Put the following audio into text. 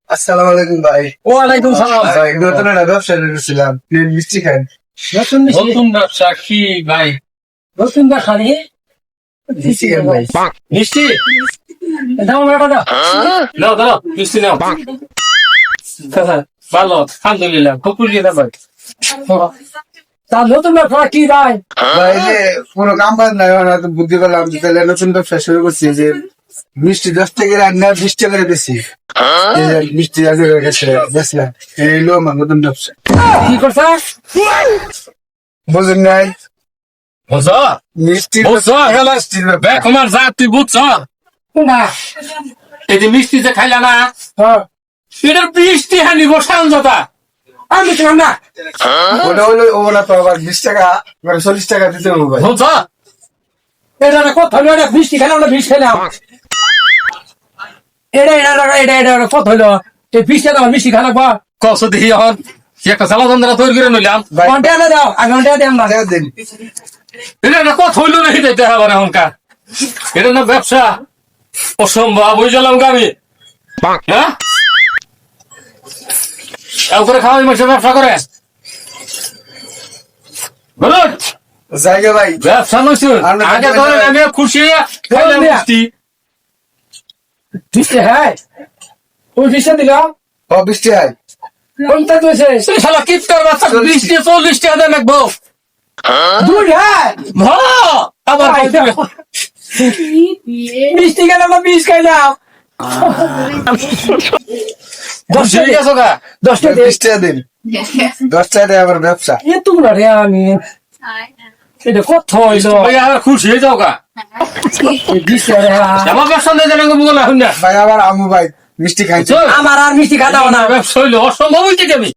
আসসালামু আলাইকুম ভাই। ওয়ালাইকুম সালাম। ভাই নতুন একটা ব্যবসা ঢুকেছিলাম, মিষ্টি খান। নতুন ব্যবসা কি ভাই? নতুন ব্যবসা নিয়ে মিষ্টি খান ভাই। মিষ্টি দাও বেটা দাও। নাও দাও মিষ্টি নাও। ভালো আলহামদুলিল্লাহ খুব খুশি না ভাই। তা নতুন ব্যবসা কি ভাই? ভাই যে কোনো কাম কাজ নাই, আমার তো বুদ্ধি করলাম যে তাহলে নতুন ব্যবসা শুরু করছি, যে মিষ্টি 10 টাকা রান্না 20 টাকা করে বেশি। এই যে মিষ্টি আগে হয়ে গেছে বেচলাম, এই লো আমার নতুন ব্যবসা। কি করছা? বুঝুন নাই বুঝছো? মিষ্টি বুঝছো? হেলা বেকমার জাত তুই বুঝছো? না এই যে মিষ্টি যে খাইলা না এটার বৃষ্টি হানি বসান যথা আমি ছিলাম না। ওটা হলো ওটা তো আবার 20 টাকা 40 টাকা দিতে হবে ভাই। বুঝছো? এটা কথা হলো এটা বৃষ্টি খেলাম না বৃষ্টি খেলাম এটা কত হইলো এই বৃষ্টি দাও মিষ্টি খেলা কস দেখি এখন একটা চালা যন্ত্র তৈরি করে নিলাম ঘন্টা দাও আগে ঘন্টা দিলাম না টাকা দিন। এটা কত হইলো না দিতে হবে না এখনকার এটা না ব্যবসা অসম্ভব বুঝলাম আমি হ্যাঁ করে খাওয়াই মাসে ব্যবসা করে বলুন জায়গা ভাই ব্যবসা নইছুন আগে ধরেন আমি খুশি খাইলাম মিষ্টি বৃষ্টি হ্যাঁ ওই বৃষ্টি দিলাম ও 20 টাকা কোনটা তুইছে শালা কিপটার বাচ্চা 20 টি 40 টাকা দেন রাখবো দুই হ্যাঁ আবার মিষ্টি খেলাম না 20 খাইলাম 10 টাকা গেছো গা 10 টাকা 20 টাকা দিন। 10 টাকা দিয়ে আবার ব্যবসা। এ তোমরা রে আমি এটা কত হইলো ভাই আর খুশি হয়ে যাও গা 20 টাকা আমার ব্যবসা নেই জানা গো বলা হইনা ভাই আবার আমু ভাই মিষ্টি খাইছে। আমার আর মিষ্টি খাওয়া না ব্যবসা হইলো অসম্ভব হইতে যাবে